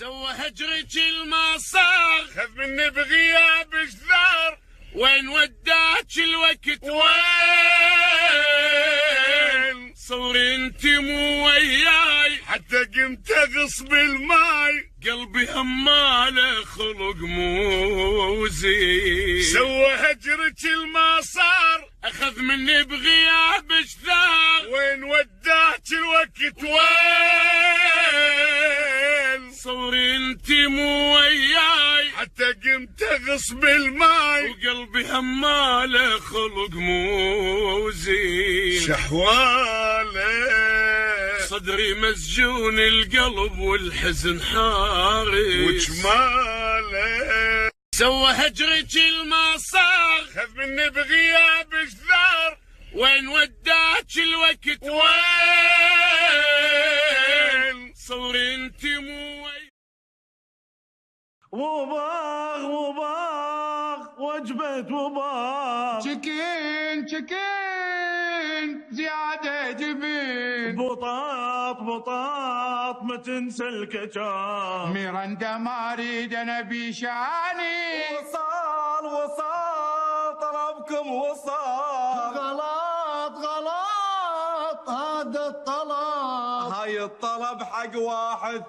سوى هجرك المصار، خذ مني بغياب جذار، وين وداك الوقت وين صوري انت مو وياي، حتى قمت اغصب الماي، قلبي هماله خلق مو زين. سوى هجرك المصار، اخذ مني بغياب جذار، وين وداك الوقت وين صوري انت مو وياي، حتى قمت اغصب الماي، وقلبي هماله خلق مو زين. شحواله صدري مسجون القلب والحزن حارس، وجماله سوى هجرك المصار، خذ مني بغياب جذار، وين وداك الوقت وين صوري انت مو وباغ وجبة وباغ، شكين زيادة جبين، بطاط ما تنسى الكجار، ميرندا ما اريد انا بيشاني، وصال طلبكم وصال، غلط هذا الطلب، هاي الطلب حق واحد